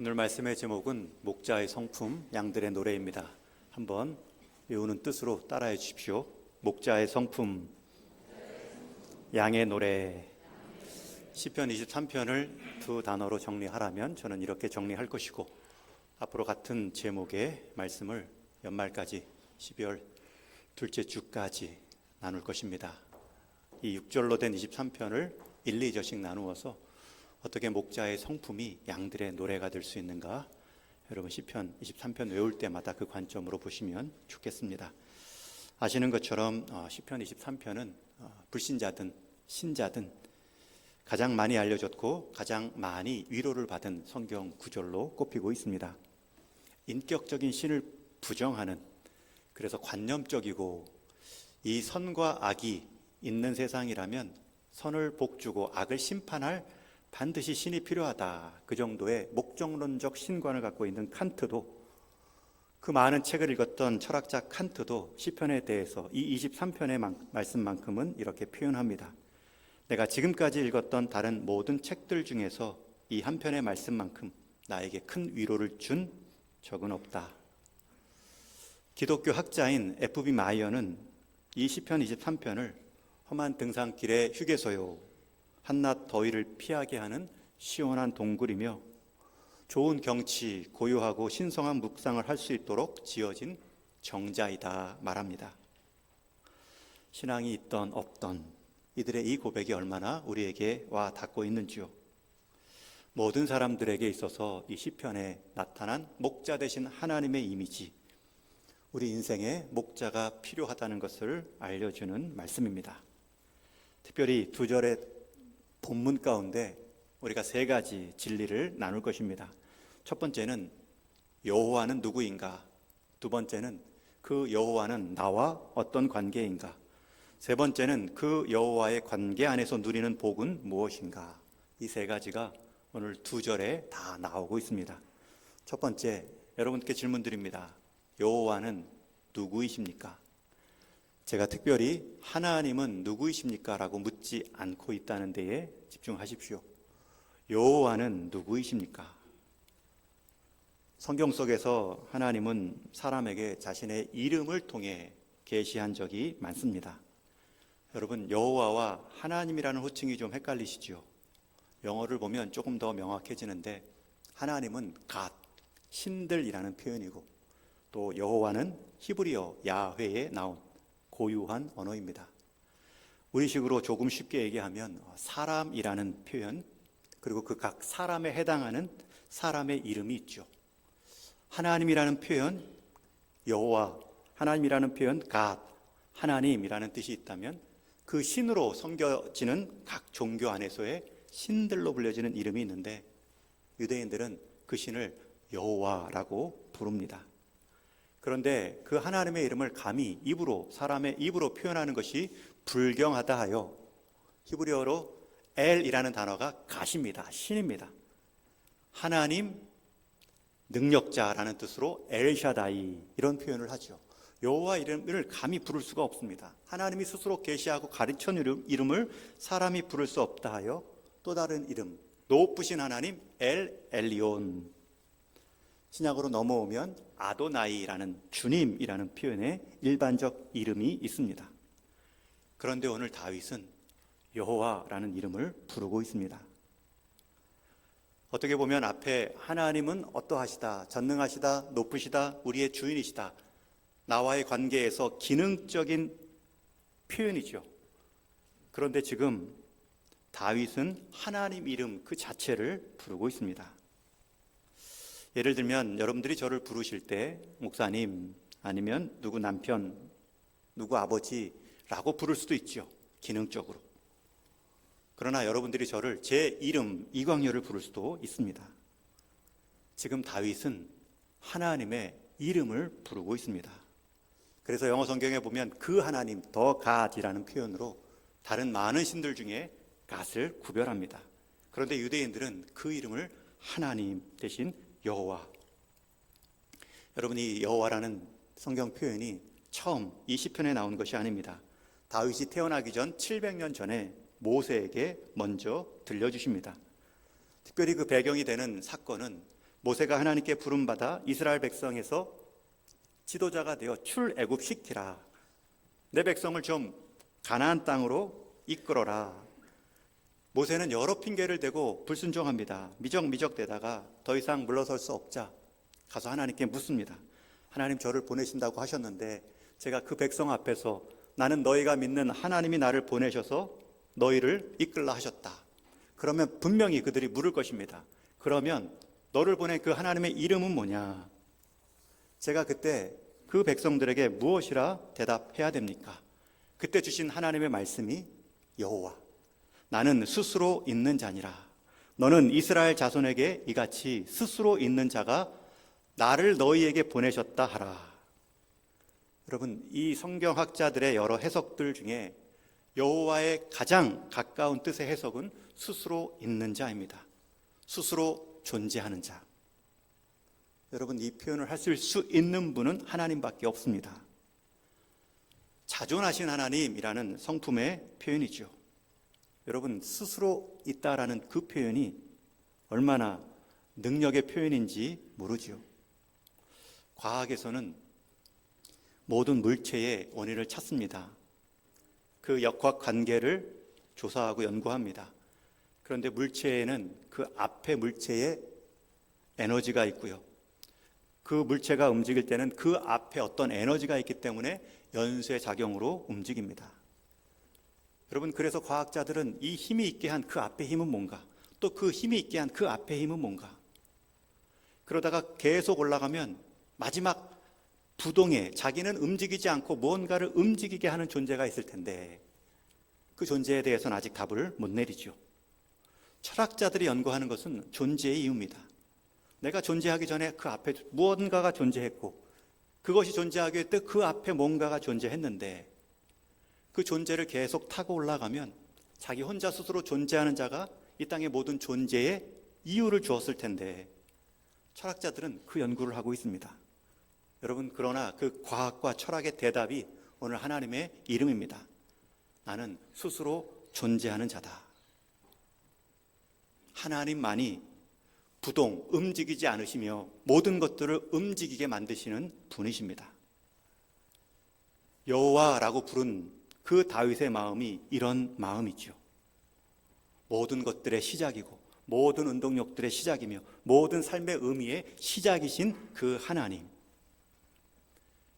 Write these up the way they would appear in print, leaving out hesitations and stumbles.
오늘 말씀의 제목은 목자의 성품, 양들의 노래입니다. 한번 외우는 뜻으로 따라해 주십시오. 목자의 성품, 양의 노래. 시편 23편을 두 단어로 정리하라면 저는 이렇게 정리할 것이고, 앞으로 같은 제목의 말씀을 연말까지 12월 둘째 주까지 나눌 것입니다. 이 6절로 된 23편을 1, 2절씩 나누어서 어떻게 목자의 성품이 양들의 노래가 될 수 있는가, 여러분 시편 23편 외울 때마다 그 관점으로 보시면 좋겠습니다. 아시는 것처럼 시편 23편은 불신자든 신자든 가장 많이 알려졌고 가장 많이 위로를 받은 성경 구절로 꼽히고 있습니다. 인격적인 신을 부정하는, 그래서 관념적이고 이 선과 악이 있는 세상이라면 선을 복주고 악을 심판할 반드시 신이 필요하다, 그 정도의 목적론적 신관을 갖고 있는 칸트도, 그 많은 책을 읽었던 철학자 칸트도 시편에 대해서 이 23편의 말씀만큼은 이렇게 표현합니다. 내가 지금까지 읽었던 다른 모든 책들 중에서 이 한 편의 말씀만큼 나에게 큰 위로를 준 적은 없다. 기독교 학자인 F.B. 마이어는 이 시편 23편을 험한 등산길의 휴게소요, 한낮 더위를 피하게 하는 시원한 동굴이며 좋은 경치, 고요하고 신성한 묵상을 할 수 있도록 지어진 정자이다 말합니다. 신앙이 있던 없던 이들의 이 고백이 얼마나 우리에게 와 닿고 있는지요. 모든 사람들에게 있어서 이 시편에 나타난 목자 되신 하나님의 이미지, 우리 인생에 목자가 필요하다는 것을 알려주는 말씀입니다. 특별히 두 절의 본문 가운데 우리가 세 가지 진리를 나눌 것입니다. 첫 번째는 여호와는 누구인가? 두 번째는 그 여호와는 나와 어떤 관계인가? 세 번째는 그 여호와의 관계 안에서 누리는 복은 무엇인가? 이 세 가지가 오늘 두 절에 다 나오고 있습니다. 첫 번째, 여러분께 질문 드립니다. 여호와는 누구이십니까? 제가 특별히 하나님은 누구이십니까? 라고 묻지 않고 있다는 데에 집중하십시오. 여호와는 누구이십니까? 성경 속에서 하나님은 사람에게 자신의 이름을 통해 계시한 적이 많습니다. 여러분, 여호와와 하나님이라는 호칭이 좀 헷갈리시죠? 영어를 보면 조금 더 명확해지는데, 하나님은 God, 신들이라는 표현이고, 또 여호와는 히브리어 야훼에 나온 고유한 언어입니다. 우리식으로 조금 쉽게 얘기하면 사람이라는 표현, 그리고 그 각 사람에 해당하는 사람의 이름이 있죠. 하나님이라는 표현 여호와, 하나님이라는 표현 God, 하나님이라는 뜻이 있다면 그 신으로 섬겨지는 각 종교 안에서의 신들로 불려지는 이름이 있는데, 유대인들은 그 신을 여호와라고 부릅니다. 그런데 그 하나님의 이름을 감히 입으로, 사람의 입으로 표현하는 것이 불경하다 하여 히브리어로 엘이라는 단어가 가십니다. 신입니다. 하나님 능력자라는 뜻으로 엘샤다이, 이런 표현을 하죠. 여호와 이름을 감히 부를 수가 없습니다. 하나님이 스스로 계시하고 가르쳐 이름을 사람이 부를 수 없다 하여 또 다른 이름, 높으신 하나님 엘 엘리온, 신약으로 넘어오면 아도나이라는 주님이라는 표현의 일반적 이름이 있습니다. 그런데 오늘 다윗은 여호와라는 이름을 부르고 있습니다. 어떻게 보면 앞에 하나님은 어떠하시다, 전능하시다, 높으시다, 우리의 주인이시다, 나와의 관계에서 기능적인 표현이죠. 그런데 지금 다윗은 하나님 이름 그 자체를 부르고 있습니다. 예를 들면 여러분들이 저를 부르실 때 목사님, 아니면 누구 남편, 누구 아버지라고 부를 수도 있죠, 기능적으로. 그러나 여러분들이 저를 제 이름 이광열을 부를 수도 있습니다. 지금 다윗은 하나님의 이름을 부르고 있습니다. 그래서 영어 성경에 보면 그 하나님, 더 갓이라는 표현으로 다른 많은 신들 중에 갓을 구별합니다. 그런데 유대인들은 그 이름을 하나님 대신 여호와. 여러분이 여호와라는 성경 표현이 처음 이 시편에 나온 것이 아닙니다. 다윗이 태어나기 전 700년 전에 모세에게 먼저 들려주십니다. 특별히 그 배경이 되는 사건은 모세가 하나님께 부름받아 이스라엘 백성에서 지도자가 되어 출애굽시키라. 내 백성을 좀 가나안 땅으로 이끌어라. 모세는 여러 핑계를 대고 불순종합니다. 미적대다가 더 이상 물러설 수 없자 가서 하나님께 묻습니다. 하나님, 저를 보내신다고 하셨는데 제가 그 백성 앞에서 나는 너희가 믿는 하나님이 나를 보내셔서 너희를 이끌라 하셨다. 그러면 분명히 그들이 물을 것입니다. 그러면 너를 보낸 그 하나님의 이름은 뭐냐? 제가 그때 그 백성들에게 무엇이라 대답해야 됩니까? 그때 주신 하나님의 말씀이 여호와, 나는 스스로 있는 자니라. 너는 이스라엘 자손에게 이같이 스스로 있는 자가 나를 너희에게 보내셨다 하라. 여러분, 이 성경학자들의 여러 해석들 중에 여호와의 가장 가까운 뜻의 해석은 스스로 있는 자입니다. 스스로 존재하는 자. 여러분, 이 표현을 하실 수 있는 분은 하나님밖에 없습니다. 자존하신 하나님이라는 성품의 표현이죠. 여러분, 스스로 있다라는 그 표현이 얼마나 능력의 표현인지 모르죠. 과학에서는 모든 물체의 원인을 찾습니다. 그 역학 관계를 조사하고 연구합니다. 그런데 물체에는 그 앞에 물체에 에너지가 있고요. 그 물체가 움직일 때는 그 앞에 어떤 에너지가 있기 때문에 연쇄 작용으로 움직입니다. 여러분, 그래서 과학자들은 이 힘이 있게 한 그 앞에 힘은 뭔가, 또 그 힘이 있게 한 그 앞에 힘은 뭔가, 그러다가 계속 올라가면 마지막 부동에 자기는 움직이지 않고 무언가를 움직이게 하는 존재가 있을 텐데 그 존재에 대해서는 아직 답을 못 내리죠. 철학자들이 연구하는 것은 존재의 이유입니다. 내가 존재하기 전에 그 앞에 무언가가 존재했고 그것이 존재하기 위해 그 앞에 뭔가가 존재했는데 그 존재를 계속 타고 올라가면 자기 혼자 스스로 존재하는 자가 이 땅의 모든 존재의 이유를 주었을 텐데 철학자들은 그 연구를 하고 있습니다. 여러분, 그러나 그 과학과 철학의 대답이 오늘 하나님의 이름입니다. 나는 스스로 존재하는 자다. 하나님만이 부동, 움직이지 않으시며 모든 것들을 움직이게 만드시는 분이십니다. 여호와라고 부른 그 다윗의 마음이 이런 마음이죠. 모든 것들의 시작이고 모든 운동력들의 시작이며 모든 삶의 의미의 시작이신 그 하나님.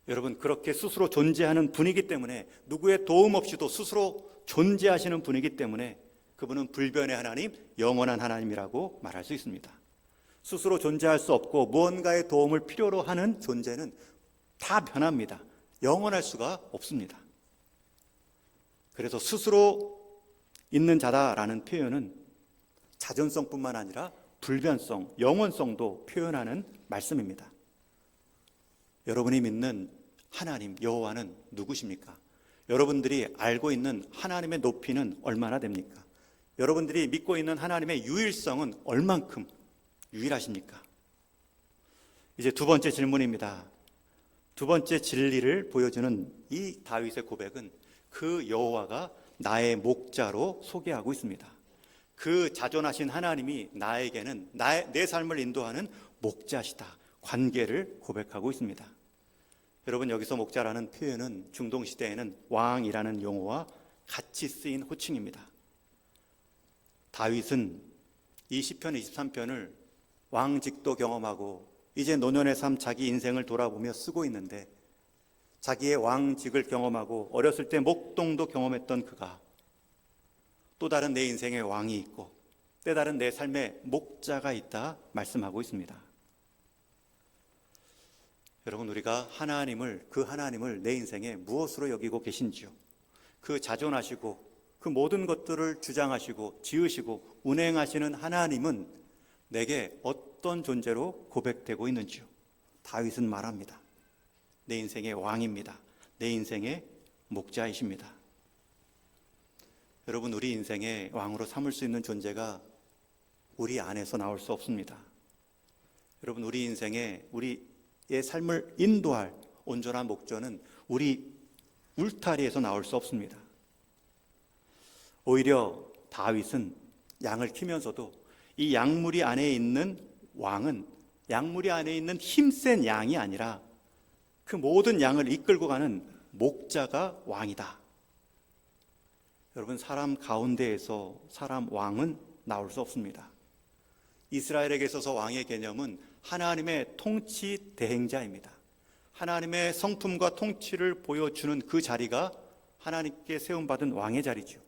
여러분, 그렇게 스스로 존재하는 분이기 때문에 누구의 도움 없이도 스스로 존재하시는 분이기 때문에 그분은 불변의 하나님, 영원한 하나님이라고 말할 수 있습니다. 스스로 존재할 수 없고 무언가의 도움을 필요로 하는 존재는 다 변합니다. 영원할 수가 없습니다. 그래서 스스로 있는 자다라는 표현은 자존성뿐만 아니라 불변성, 영원성도 표현하는 말씀입니다. 여러분이 믿는 하나님 여호와는 누구십니까? 여러분들이 알고 있는 하나님의 높이는 얼마나 됩니까? 여러분들이 믿고 있는 하나님의 유일성은 얼만큼 유일하십니까? 이제 두 번째 질문입니다. 두 번째 진리를 보여주는 이 다윗의 고백은 그 여호와가 나의 목자로 소개하고 있습니다. 그 자존하신 하나님이 나에게는 내 삶을 인도하는 목자시다. 관계를 고백하고 있습니다. 여러분, 여기서 목자라는 표현은 중동시대에는 왕이라는 용어와 같이 쓰인 호칭입니다. 다윗은 이 시편 23편을 왕직도 경험하고 이제 노년의 삶 자기 인생을 돌아보며 쓰고 있는데 자기의 왕직을 경험하고 어렸을 때 목동도 경험했던 그가 또 다른 내 인생의 왕이 있고 또 다른 내 삶의 목자가 있다 말씀하고 있습니다. 여러분, 우리가 그 하나님을 내 인생에 무엇으로 여기고 계신지요? 그 자존하시고 그 모든 것들을 주장하시고 지으시고 운행하시는 하나님은 내게 어떤 존재로 고백되고 있는지요? 다윗은 말합니다. 내 인생의 왕입니다. 내 인생의 목자이십니다. 여러분, 우리 인생의 왕으로 삼을 수 있는 존재가 우리 안에서 나올 수 없습니다. 여러분, 우리 인생에 우리의 삶을 인도할 온전한 목자는 우리 울타리에서 나올 수 없습니다. 오히려 다윗은 양을 키우면서도 이 양무리 안에 있는 왕은 양무리 안에 있는 힘센 양이 아니라 그 모든 양을 이끌고 가는 목자가 왕이다. 여러분, 사람 가운데에서 사람 왕은 나올 수 없습니다. 이스라엘에게 있어서 왕의 개념은 하나님의 통치 대행자입니다. 하나님의 성품과 통치를 보여주는 그 자리가 하나님께 세움받은 왕의 자리죠.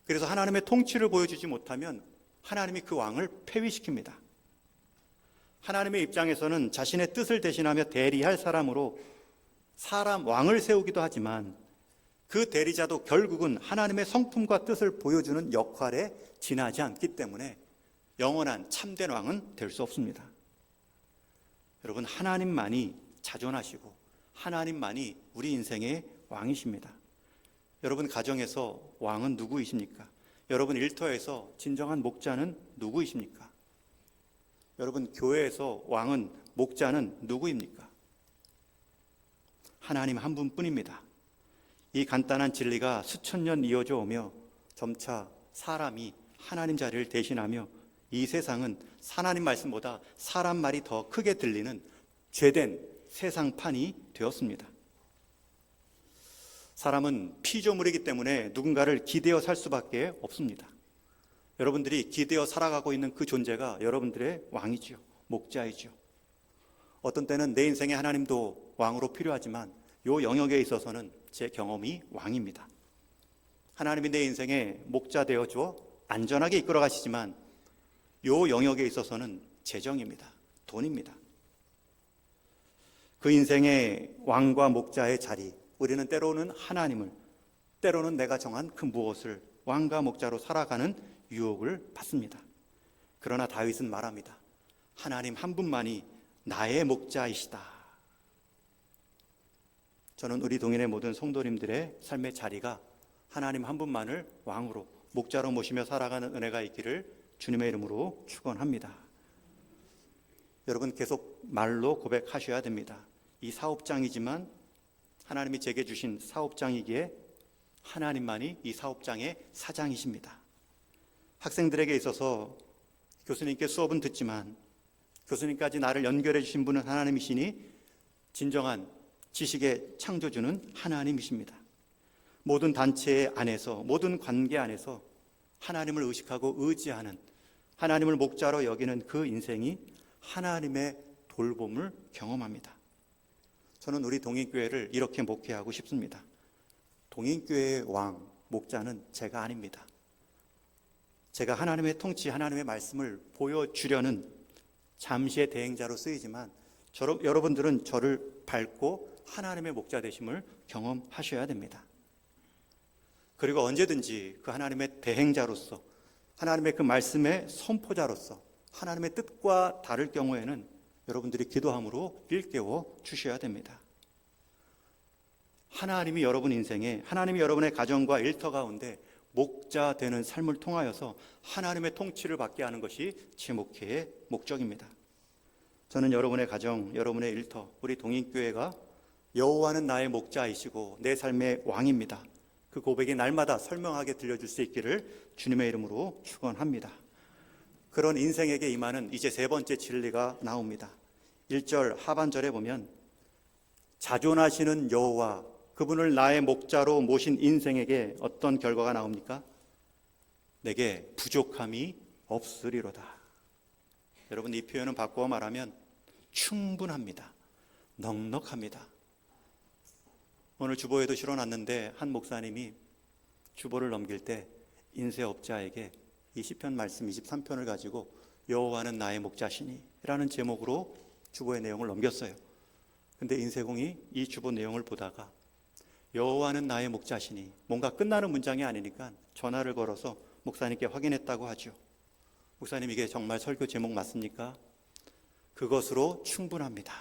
그래서 하나님의 통치를 보여주지 못하면 하나님이 그 왕을 폐위시킵니다. 하나님의 입장에서는 자신의 뜻을 대신하며 대리할 사람으로 사람 왕을 세우기도 하지만 그 대리자도 결국은 하나님의 성품과 뜻을 보여주는 역할에 지나지 않기 때문에 영원한 참된 왕은 될 수 없습니다. 여러분, 하나님만이 자존하시고 하나님만이 우리 인생의 왕이십니다. 여러분 가정에서 왕은 누구이십니까? 여러분 일터에서 진정한 목자는 누구이십니까? 여러분 교회에서 왕은 목자는 누구입니까? 하나님 한 분뿐입니다. 이 간단한 진리가 수천 년 이어져 오며 점차 사람이 하나님 자리를 대신하며 이 세상은 하나님 말씀보다 사람 말이 더 크게 들리는 죄된 세상판이 되었습니다. 사람은 피조물이기 때문에 누군가를 기대어 살 수밖에 없습니다. 여러분들이 기대어 살아가고 있는 그 존재가 여러분들의 왕이죠. 목자이죠. 어떤 때는 내 인생에 하나님도 왕으로 필요하지만 이 영역에 있어서는 제 경험이 왕입니다. 하나님이 내 인생에 목자 되어줘 안전하게 이끌어 가시지만 이 영역에 있어서는 재정입니다. 돈입니다. 그 인생의 왕과 목자의 자리, 우리는 때로는 하나님을, 때로는 내가 정한 그 무엇을 왕과 목자로 살아가는 유혹을 받습니다. 그러나 다윗은 말합니다. 하나님 한 분만이 나의 목자이시다. 저는 우리 동인의 모든 성도님들의 삶의 자리가 하나님 한 분만을 왕으로, 목자로 모시며 살아가는 은혜가 있기를 주님의 이름으로 축원합니다. 여러분 계속 말로 고백하셔야 됩니다. 이 사업장이지만 하나님이 제게 주신 사업장이기에 하나님만이 이 사업장의 사장이십니다. 학생들에게 있어서 교수님께 수업은 듣지만 교수님까지 나를 연결해 주신 분은 하나님이시니 진정한 지식의 창조주는 하나님이십니다. 모든 단체 안에서, 모든 관계 안에서 하나님을 의식하고 의지하는, 하나님을 목자로 여기는 그 인생이 하나님의 돌봄을 경험합니다. 저는 우리 동인교회를 이렇게 목회하고 싶습니다. 동인교회의 왕, 목자는 제가 아닙니다. 제가 하나님의 통치, 하나님의 말씀을 보여주려는 잠시의 대행자로 쓰이지만 여러분들은 저를 밟고 하나님의 목자 되심을 경험하셔야 됩니다. 그리고 언제든지 그 하나님의 대행자로서, 하나님의 그 말씀의 선포자로서 하나님의 뜻과 다를 경우에는 여러분들이 기도함으로 일깨워 주셔야 됩니다. 하나님이 여러분 인생에, 하나님이 여러분의 가정과 일터 가운데 목자 되는 삶을 통하여서 하나님의 통치를 받게 하는 것이 제 목회의 목적입니다. 저는 여러분의 가정, 여러분의 일터, 우리 동인교회가 여호와는 나의 목자이시고 내 삶의 왕입니다. 그 고백이 날마다 설명하게 들려줄 수 있기를 주님의 이름으로 축원합니다. 그런 인생에게 임하는 이제 세 번째 진리가 나옵니다. 1절 하반절에 보면 자존하시는 여호와, 그분을 나의 목자로 모신 인생에게 어떤 결과가 나옵니까? 내게 부족함이 없으리로다. 여러분, 이 표현은 바꾸어 말하면 충분합니다. 넉넉합니다. 오늘 주보에도 실어놨는데 한 목사님이 주보를 넘길 때 인쇄업자에게 이 시편 말씀 23편을 가지고 여호와는 나의 목자시니 라는 제목으로 주보의 내용을 넘겼어요. 근데 인쇄공이 이 주보 내용을 보다가 여호와는 나의 목자시니 뭔가 끝나는 문장이 아니니까 전화를 걸어서 목사님께 확인했다고 하죠. 목사님, 이게 정말 설교 제목 맞습니까? 그것으로 충분합니다.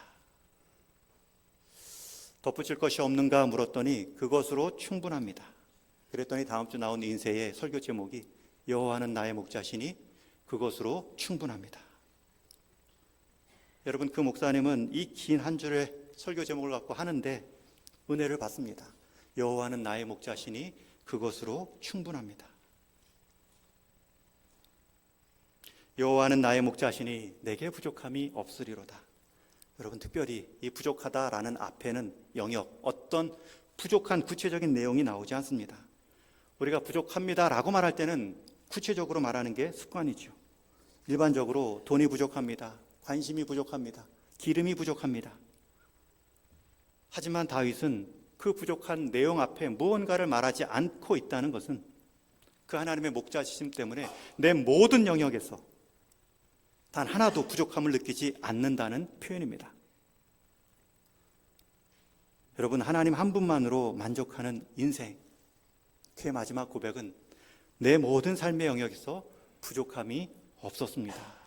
덧붙일 것이 없는가 물었더니 그것으로 충분합니다. 그랬더니 다음 주 나온 인쇄의 설교 제목이 여호와는 나의 목자시니 그것으로 충분합니다. 여러분, 그 목사님은 이 긴 한 줄의 설교 제목을 갖고 하는데 은혜를 받습니다. 여호와는 나의 목자시니 그것으로 충분합니다. 여호와는 나의 목자시니 내게 부족함이 없으리로다. 여러분, 특별히 이 부족하다라는 앞에는 영역, 어떤 부족한 구체적인 내용이 나오지 않습니다. 우리가 부족합니다라고 말할 때는 구체적으로 말하는 게 습관이죠. 일반적으로 돈이 부족합니다. 관심이 부족합니다. 기름이 부족합니다. 하지만 다윗은 그 부족한 내용 앞에 무언가를 말하지 않고 있다는 것은 그 하나님의 목자시심 때문에 내 모든 영역에서 단 하나도 부족함을 느끼지 않는다는 표현입니다. 여러분, 하나님 한 분만으로 만족하는 인생, 그의 마지막 고백은 내 모든 삶의 영역에서 부족함이 없었습니다.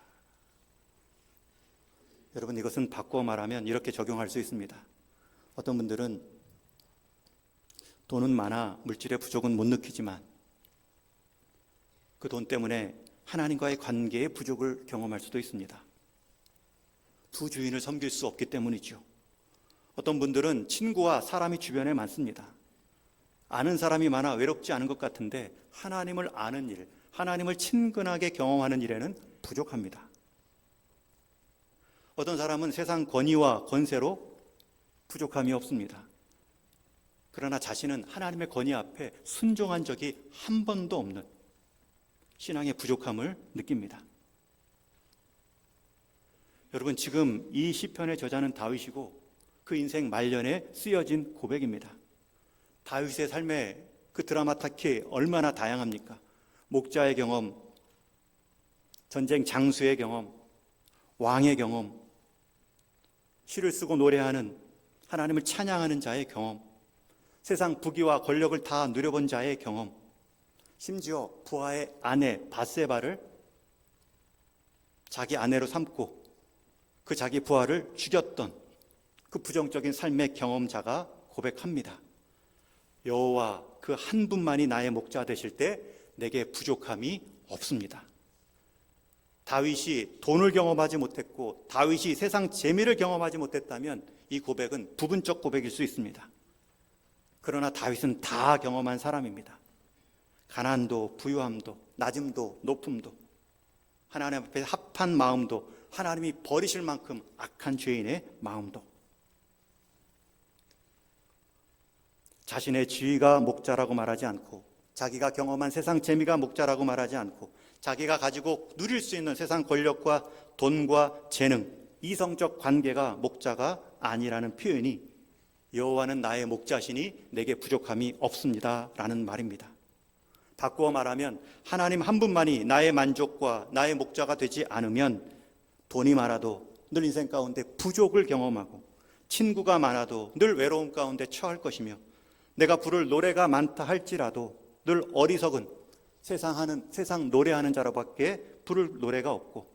여러분, 이것은 바꿔 말하면 이렇게 적용할 수 있습니다. 어떤 분들은 돈은 많아 물질의 부족은 못 느끼지만 그 돈 때문에 하나님과의 관계의 부족을 경험할 수도 있습니다. 두 주인을 섬길 수 없기 때문이죠. 어떤 분들은 친구와 사람이 주변에 많습니다. 아는 사람이 많아 외롭지 않은 것 같은데 하나님을 아는 일, 하나님을 친근하게 경험하는 일에는 부족합니다. 어떤 사람은 세상 권위와 권세로 부족함이 없습니다. 그러나 자신은 하나님의 권위 앞에 순종한 적이 한 번도 없는 신앙의 부족함을 느낍니다. 여러분, 지금 이 시편의 저자는 다윗이고 그 인생 말년에 쓰여진 고백입니다. 다윗의 삶의 그 드라마타키 얼마나 다양합니까? 목자의 경험, 전쟁 장수의 경험, 왕의 경험, 시를 쓰고 노래하는 하나님을 찬양하는 자의 경험, 세상 부귀와 권력을 다 누려본 자의 경험, 심지어 부하의 아내 밧세바를 자기 아내로 삼고 그 자기 부하를 죽였던 그 부정적인 삶의 경험자가 고백합니다. 여호와 그 한 분만이 나의 목자 되실 때 내게 부족함이 없습니다. 다윗이 돈을 경험하지 못했고 다윗이 세상 재미를 경험하지 못했다면 이 고백은 부분적 고백일 수 있습니다. 그러나 다윗은 다 경험한 사람입니다. 가난도 부유함도 낮음도 높음도 하나님 앞에 합한 마음도 하나님이 버리실 만큼 악한 죄인의 마음도 자신의 지위가 목자라고 말하지 않고 자기가 경험한 세상 재미가 목자라고 말하지 않고 자기가 가지고 누릴 수 있는 세상 권력과 돈과 재능, 이성적 관계가 목자가 아니라는 표현이 여호와는 나의 목자시니 내게 부족함이 없습니다 라는 말입니다. 바꾸어 말하면 하나님 한 분만이 나의 만족과 나의 목자가 되지 않으면 돈이 많아도 늘 인생 가운데 부족을 경험하고 친구가 많아도 늘 외로움 가운데 처할 것이며 내가 부를 노래가 많다 할지라도 늘 어리석은 세상 노래하는 자로밖에 부를 노래가 없고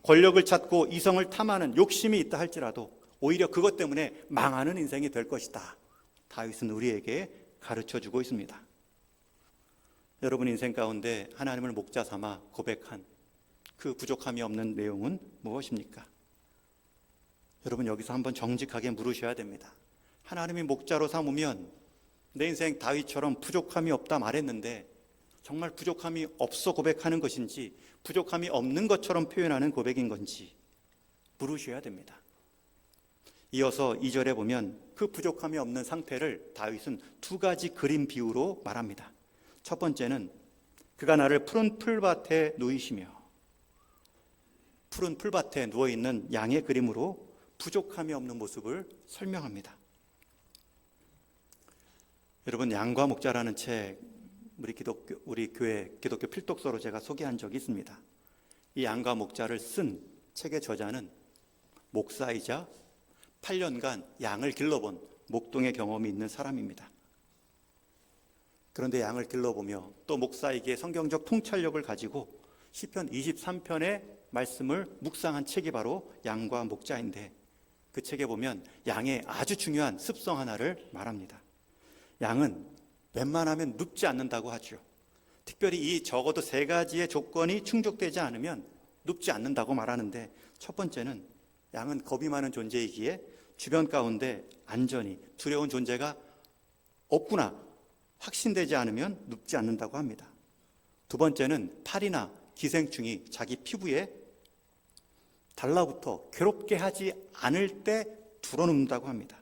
권력을 찾고 이성을 탐하는 욕심이 있다 할지라도 오히려 그것 때문에 망하는 인생이 될 것이다. 다윗은 우리에게 가르쳐주고 있습니다. 여러분 인생 가운데 하나님을 목자 삼아 고백한 그 부족함이 없는 내용은 무엇입니까? 여러분 여기서 한번 정직하게 물으셔야 됩니다. 하나님이 목자로 삼으면 내 인생 다윗처럼 부족함이 없다 말했는데 정말 부족함이 없어 고백하는 것인지 부족함이 없는 것처럼 표현하는 고백인 건지 물으셔야 됩니다. 이어서 2절에 보면 그 부족함이 없는 상태를 다윗은 두 가지 그림 비유로 말합니다. 첫 번째는 그가 나를 푸른 풀밭에 누이시며, 푸른 풀밭에 누워있는 양의 그림으로 부족함이 없는 모습을 설명합니다. 여러분 양과 목자라는 책 우리 교회 기독교 필독서로 제가 소개한 적이 있습니다. 이 양과 목자를 쓴 책의 저자는 목사이자 8년간 양을 길러본 목동의 경험이 있는 사람입니다. 그런데 양을 길러보며 또 목사이기에 성경적 통찰력을 가지고 시편 23편의 말씀을 묵상한 책이 바로 양과 목자인데 그 책에 보면 양의 아주 중요한 습성 하나를 말합니다. 양은 웬만하면 눕지 않는다고 하죠. 특별히 이 적어도 세 가지의 조건이 충족되지 않으면 눕지 않는다고 말하는데 첫 번째는 양은 겁이 많은 존재이기에 주변 가운데 안전이 두려운 존재가 없구나 확신되지 않으면 눕지 않는다고 합니다. 두 번째는 탈이나 기생충이 자기 피부에 달라붙어 괴롭게 하지 않을 때 두어놓는다고 합니다.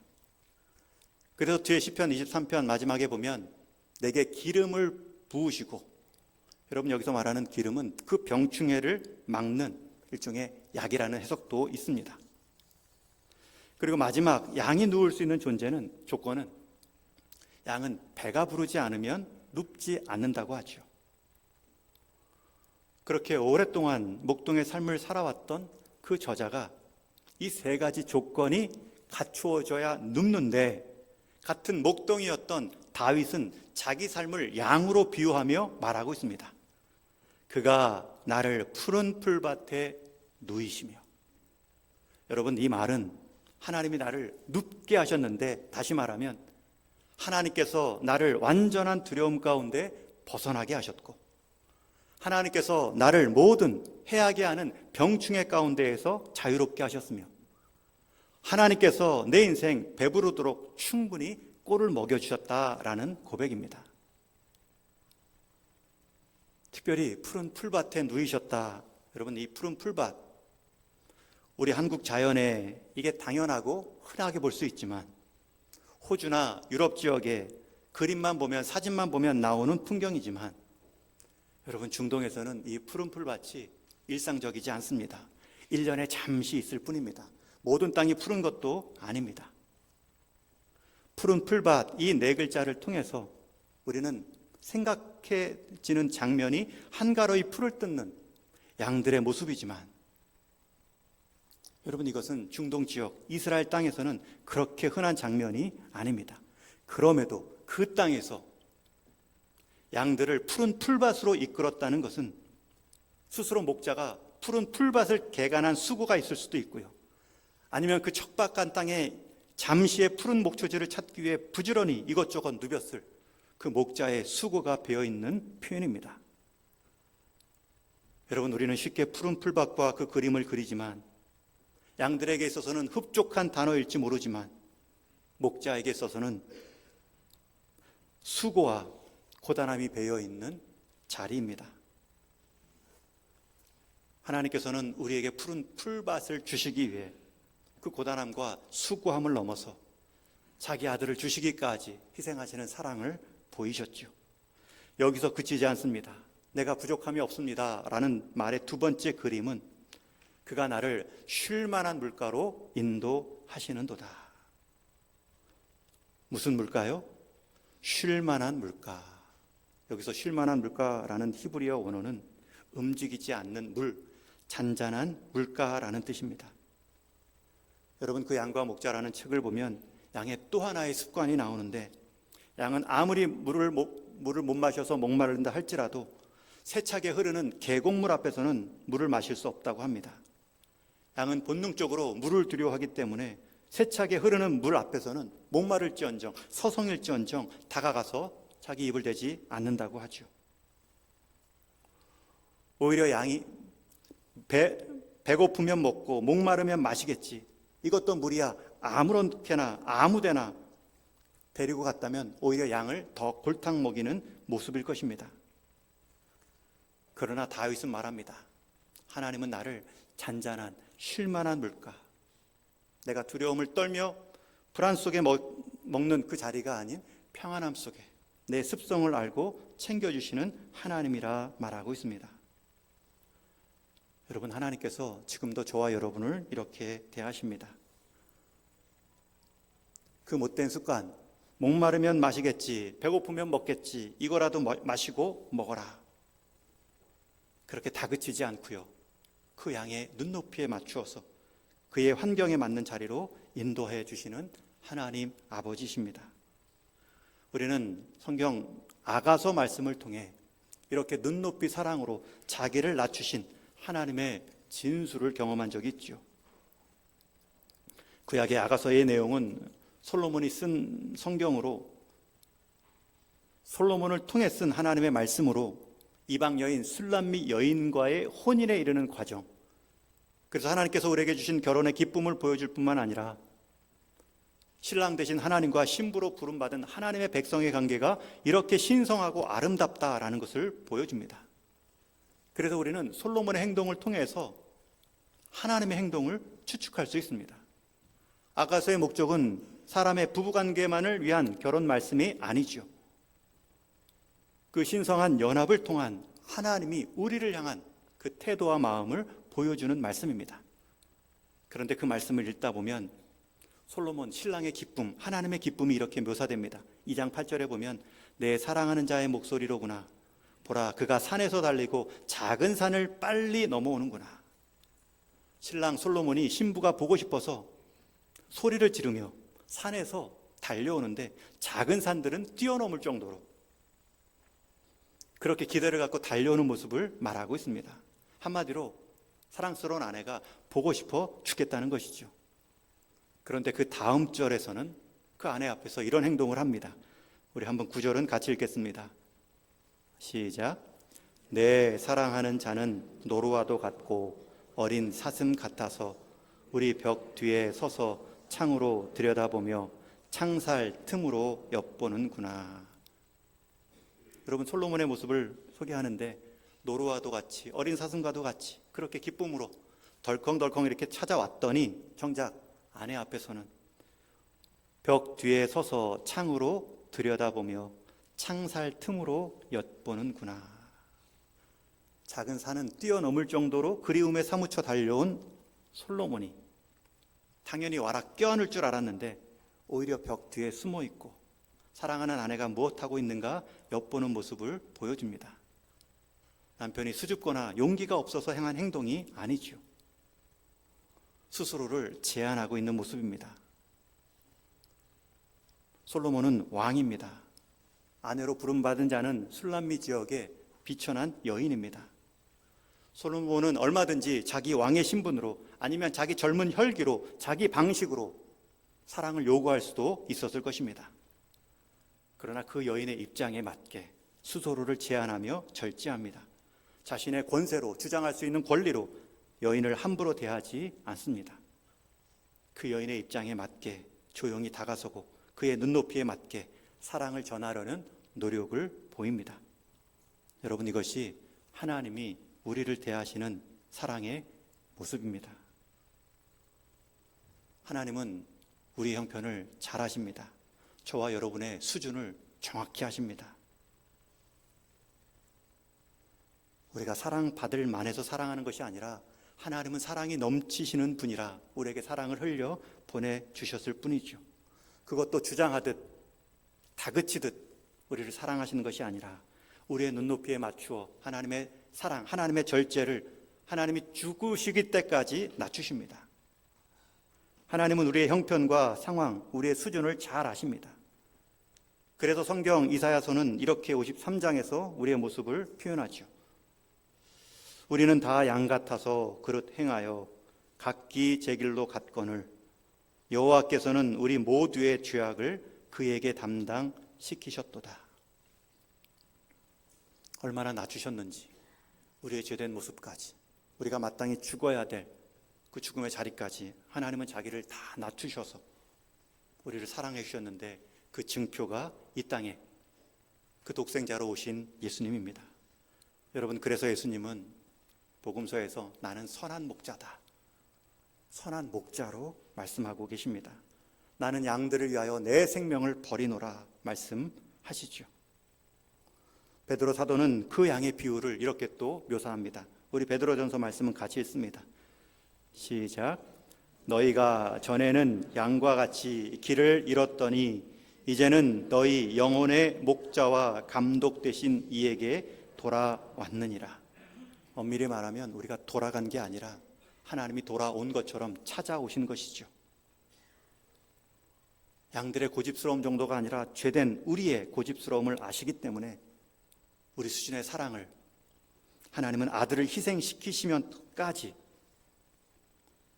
그래서 뒤에 시편 23편 마지막에 보면 내게 기름을 부으시고, 여러분 여기서 말하는 기름은 그 병충해를 막는 일종의 약이라는 해석도 있습니다. 그리고 마지막 양이 누울 수 있는 조건은 양은 배가 부르지 않으면 눕지 않는다고 하죠. 그렇게 오랫동안 목동의 삶을 살아왔던 그 저자가 이 세 가지 조건이 갖추어져야 눕는데, 같은 목동이었던 다윗은 자기 삶을 양으로 비유하며 말하고 있습니다. 그가 나를 푸른 풀밭에 누이시며. 여러분, 이 말은 하나님이 나를 눕게 하셨는데, 다시 말하면 하나님께서 나를 완전한 두려움 가운데 벗어나게 하셨고, 하나님께서 나를 모든 해하게 하는 병충해 가운데에서 자유롭게 하셨으며, 하나님께서 내 인생 배부르도록 충분히 꼴을 먹여주셨다라는 고백입니다. 특별히 푸른 풀밭에 누이셨다. 여러분, 이 푸른 풀밭, 우리 한국 자연에 이게 당연하고 흔하게 볼 수 있지만, 호주나 유럽 지역에 그림만 보면, 사진만 보면 나오는 풍경이지만, 여러분, 중동에서는 이 푸른 풀밭이 일상적이지 않습니다. 1년에 잠시 있을 뿐입니다. 모든 땅이 푸른 것도 아닙니다. 푸른 풀밭, 이 네 글자를 통해서 우리는 생각해지는 장면이 한가로이 풀을 뜯는 양들의 모습이지만, 여러분, 이것은 중동 지역 이스라엘 땅에서는 그렇게 흔한 장면이 아닙니다. 그럼에도 그 땅에서 양들을 푸른 풀밭으로 이끌었다는 것은 스스로 목자가 푸른 풀밭을 개간한 수고가 있을 수도 있고요, 아니면 그 척박한 땅에 잠시의 푸른 목초지를 찾기 위해 부지런히 이것저것 누볐을 그 목자의 수고가 배어있는 표현입니다. 여러분, 우리는 쉽게 푸른 풀밭과 그 그림을 그리지만, 양들에게 있어서는 흡족한 단어일지 모르지만 목자에게 있어서는 수고와 고단함이 배어있는 자리입니다. 하나님께서는 우리에게 푸른 풀밭을 주시기 위해 그 고단함과 수고함을 넘어서 자기 아들을 주시기까지 희생하시는 사랑을 보이셨죠. 여기서 그치지 않습니다. 내가 부족함이 없습니다 라는 말의 두 번째 그림은 그가 나를 쉴 만한 물가로 인도하시는도다. 무슨 물가요? 쉴 만한 물가. 여기서 쉴 만한 물가라는 히브리어 원어는 움직이지 않는 물, 잔잔한 물가라는 뜻입니다. 여러분, 그 양과 목자라는 책을 보면 양의 또 하나의 습관이 나오는데, 양은 아무리 물을 못 마셔서 목마른다 할지라도 세차게 흐르는 계곡물 앞에서는 물을 마실 수 없다고 합니다. 양은 본능적으로 물을 두려워하기 때문에 세차게 흐르는 물 앞에서는 목마를지언정 서성일지언정 다가가서 자기 입을 대지 않는다고 하죠. 오히려 양이 배고프면 먹고 목마르면 마시겠지, 이것도 무리야, 아무렇게나 아무데나 데리고 갔다면 오히려 양을 더 골탕 먹이는 모습일 것입니다. 그러나 다윗은 말합니다. 하나님은 나를 잔잔한 쉴만한 물가, 내가 두려움을 떨며 불안 속에 먹는 그 자리가 아닌 평안함 속에 내 습성을 알고 챙겨주시는 하나님이라 말하고 있습니다. 여러분, 하나님께서 지금도 저와 여러분을 이렇게 대하십니다. 그 못된 습관, 목마르면 마시겠지, 배고프면 먹겠지, 이거라도 마시고 먹어라, 그렇게 다그치지 않고요, 그 양의 눈높이에 맞추어서 그의 환경에 맞는 자리로 인도해 주시는 하나님 아버지십니다. 우리는 성경 아가서 말씀을 통해 이렇게 눈높이 사랑으로 자기를 낮추신 하나님의 진수를 경험한 적이 있죠. 구약의 아가서의 내용은 솔로몬이 쓴 성경으로, 솔로몬을 통해 쓴 하나님의 말씀으로 이방 여인 술람미 여인과의 혼인에 이르는 과정, 그래서 하나님께서 우리에게 주신 결혼의 기쁨을 보여줄 뿐만 아니라 신랑 되신 하나님과 신부로 부름받은 하나님의 백성의 관계가 이렇게 신성하고 아름답다라는 것을 보여줍니다. 그래서 우리는 솔로몬의 행동을 통해서 하나님의 행동을 추측할 수 있습니다. 아가서의 목적은 사람의 부부관계만을 위한 결혼 말씀이 아니죠. 그 신성한 연합을 통한 하나님이 우리를 향한 그 태도와 마음을 보여주는 말씀입니다. 그런데 그 말씀을 읽다 보면 솔로몬 신랑의 기쁨, 하나님의 기쁨이 이렇게 묘사됩니다. 2장 8절에 보면 내 사랑하는 자의 목소리로구나. 보라, 그가 산에서 달리고 작은 산을 빨리 넘어오는구나. 신랑 솔로몬이 신부가 보고 싶어서 소리를 지르며 산에서 달려오는데 작은 산들은 뛰어넘을 정도로 그렇게 기대를 갖고 달려오는 모습을 말하고 있습니다. 한마디로 사랑스러운 아내가 보고 싶어 죽겠다는 것이죠. 그런데 그 다음 절에서는 그 아내 앞에서 이런 행동을 합니다. 우리 한번 9절은 같이 읽겠습니다. 시작. 내 사랑하는 자는 노루와도 같고 어린 사슴 같아서 우리 벽 뒤에 서서 창으로 들여다보며 창살 틈으로 엿보는구나. 여러분, 솔로몬의 모습을 소개하는데 노루와도 같이 어린 사슴과도 같이 그렇게 기쁨으로 덜컹덜컹 이렇게 찾아왔더니 정작 아내 앞에서는 벽 뒤에 서서 창으로 들여다보며 창살 틈으로 엿보는구나. 작은 산은 뛰어넘을 정도로 그리움에 사무쳐 달려온 솔로몬이 당연히 와라 껴안을 줄 알았는데 오히려 벽 뒤에 숨어 있고 사랑하는 아내가 무엇하고 있는가 엿보는 모습을 보여줍니다. 남편이 수줍거나 용기가 없어서 행한 행동이 아니죠. 스스로를 제한하고 있는 모습입니다. 솔로몬은 왕입니다. 아내로 부름받은 자는 술람미 지역의 비천한 여인입니다. 솔로몬은 얼마든지 자기 왕의 신분으로 아니면 자기 젊은 혈기로 자기 방식으로 사랑을 요구할 수도 있었을 것입니다. 그러나 그 여인의 입장에 맞게 스스로를 제한하며 절제합니다. 자신의 권세로 주장할 수 있는 권리로 여인을 함부로 대하지 않습니다. 그 여인의 입장에 맞게 조용히 다가서고 그의 눈높이에 맞게 사랑을 전하려는 노력을 보입니다. 여러분, 이것이 하나님이 우리를 대하시는 사랑의 모습입니다. 하나님은 우리 형편을 잘 아십니다. 저와 여러분의 수준을 정확히 아십니다. 우리가 사랑받을 만해서 사랑하는 것이 아니라 하나님은 사랑이 넘치시는 분이라 우리에게 사랑을 흘려 보내주셨을 뿐이죠. 그것도 주장하듯 다그치듯 우리를 사랑하시는 것이 아니라 우리의 눈높이에 맞추어 하나님의 사랑, 하나님의 절제를 하나님이 죽으시기 때까지 낮추십니다. 하나님은 우리의 형편과 상황, 우리의 수준을 잘 아십니다. 그래서 성경 이사야서는 이렇게 53장에서 우리의 모습을 표현하죠. 우리는 다 양 같아서 그릇 행하여 각기 제 길로 갔거늘 여호와께서는 우리 모두의 죄악을 그에게 담당시키셨도다. 얼마나 낮추셨는지 우리의 죄된 모습까지 우리가 마땅히 죽어야 될 그 죽음의 자리까지 하나님은 자기를 다 낮추셔서 우리를 사랑해 주셨는데 그 증표가 이 땅에 그 독생자로 오신 예수님입니다. 여러분, 그래서 예수님은 복음서에서 나는 선한 목자다, 선한 목자로 말씀하고 계십니다. 나는 양들을 위하여 내 생명을 버리노라 말씀하시죠. 베드로 사도는 그 양의 비유를 이렇게 또 묘사합니다. 우리 베드로전서 말씀은 같이 읽습니다. 시작. 너희가 전에는 양과 같이 길을 잃었더니 이제는 너희 영혼의 목자와 감독 되신 이에게 돌아왔느니라. 엄밀히 말하면 우리가 돌아간 게 아니라 하나님이 돌아온 것처럼 찾아오신 것이죠. 양들의 고집스러움 정도가 아니라 죄된 우리의 고집스러움을 아시기 때문에 우리 수준의 사랑을 하나님은 아들을 희생시키시면까지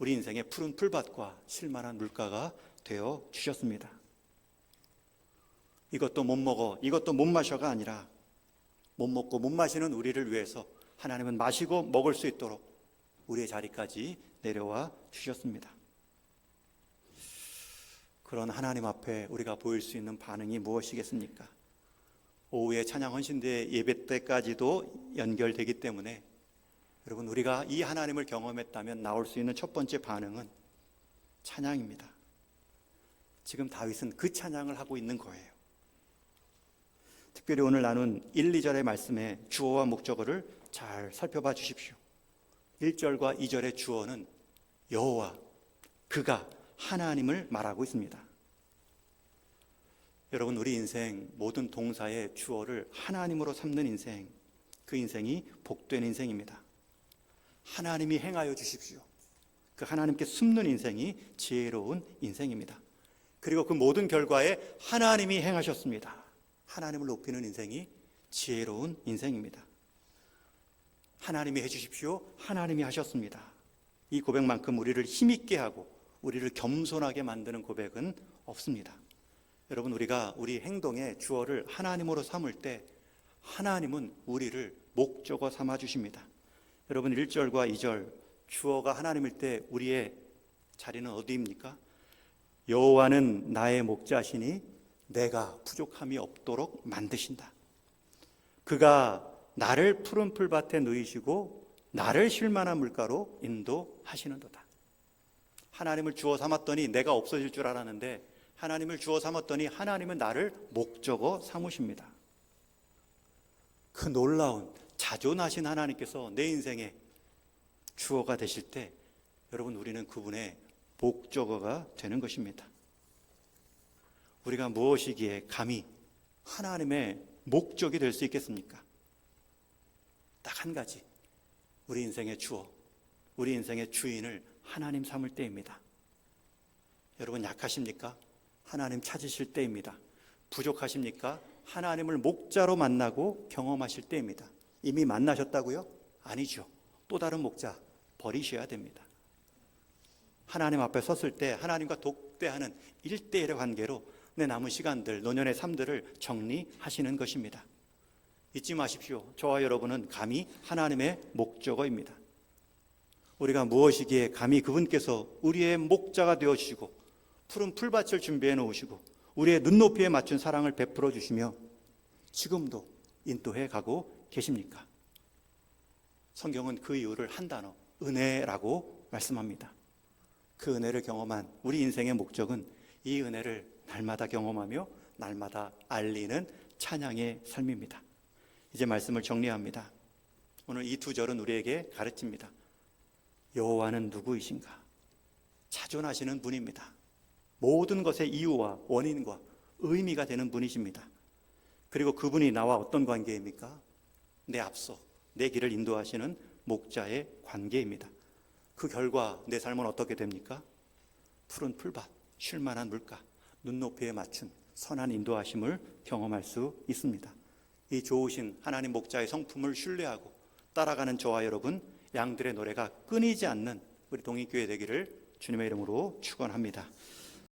우리 인생의 푸른 풀밭과 실만한 물가가 되어 주셨습니다. 이것도 못 먹어, 이것도 못 마셔가 아니라 못 먹고 못 마시는 우리를 위해서 하나님은 마시고 먹을 수 있도록 우리의 자리까지 내려와 주셨습니다. 그런 하나님 앞에 우리가 보일 수 있는 반응이 무엇이겠습니까? 오후에 찬양 헌신대 예배 때까지도 연결되기 때문에 여러분, 우리가 이 하나님을 경험했다면 나올 수 있는 첫 번째 반응은 찬양입니다. 지금 다윗은 그 찬양을 하고 있는 거예요. 특별히 오늘 나눈 1, 2절의 말씀의 주어와 목적어를 잘 살펴봐 주십시오. 1절과 2절의 주어는 여호와, 그가, 하나님을 말하고 있습니다. 여러분, 우리 인생 모든 동사의 주어를 하나님으로 삼는 인생, 그 인생이 복된 인생입니다. 하나님이 행하여 주십시오. 그 하나님께 숨는 인생이 지혜로운 인생입니다. 그리고 그 모든 결과에 하나님이 행하셨습니다. 하나님을 높이는 인생이 지혜로운 인생입니다. 하나님이 해주십시오. 하나님이 하셨습니다. 이 고백만큼 우리를 힘있게 하고 우리를 겸손하게 만드는 고백은 없습니다. 여러분, 우리가 우리 행동의 주어를 하나님으로 삼을 때 하나님은 우리를 목적어 삼아 주십니다. 여러분, 1절과 2절 주어가 하나님일 때 우리의 자리는 어디입니까? 여호와는 나의 목자시니 내가 부족함이 없도록 만드신다. 그가 나를 푸른 풀밭에 누이시고 나를 쉴만한 물가로 인도하시는도다. 하나님을 주어 삼았더니 내가 없어질 줄 알았는데 하나님을 주어 삼았더니 하나님은 나를 목적어 삼으십니다. 그 놀라운 자존하신 하나님께서 내 인생의 주어가 되실 때 여러분, 우리는 그분의 목적어가 되는 것입니다. 우리가 무엇이기에 감히 하나님의 목적이 될 수 있겠습니까? 딱 한 가지, 우리 인생의 주어, 우리 인생의 주인을 하나님 삼을 때입니다. 여러분, 약하십니까? 하나님 찾으실 때입니다. 부족하십니까? 하나님을 목자로 만나고 경험하실 때입니다. 이미 만나셨다고요? 아니죠. 또 다른 목자 버리셔야 됩니다. 하나님 앞에 섰을 때 하나님과 독대하는 1대1의 관계로 내 남은 시간들, 노년의 삶들을 정리하시는 것입니다. 잊지 마십시오. 저와 여러분은 감히 하나님의 목적어입니다. 우리가 무엇이기에 감히 그분께서 우리의 목자가 되어주시고 푸른 풀밭을 준비해 놓으시고 우리의 눈높이에 맞춘 사랑을 베풀어 주시며 지금도 인도해 가고 계십니까? 성경은 그 이유를 한 단어, 은혜라고 말씀합니다. 그 은혜를 경험한 우리 인생의 목적은 이 은혜를 날마다 경험하며 날마다 알리는 찬양의 삶입니다. 이제 말씀을 정리합니다. 오늘 이 두 절은 우리에게 가르칩니다. 여호와는 누구이신가? 자존하시는 분입니다. 모든 것의 이유와 원인과 의미가 되는 분이십니다. 그리고 그분이 나와 어떤 관계입니까? 내 앞서 내 길을 인도하시는 목자의 관계입니다. 그 결과 내 삶은 어떻게 됩니까? 푸른 풀밭, 쉴만한 물가, 눈높이에 맞춘 선한 인도하심을 경험할 수 있습니다. 이 좋으신 하나님 목자의 성품을 신뢰하고 따라가는 저와 여러분, 양들의 노래가 끊이지 않는 우리 동익교회 되기를 주님의 이름으로 축원합니다.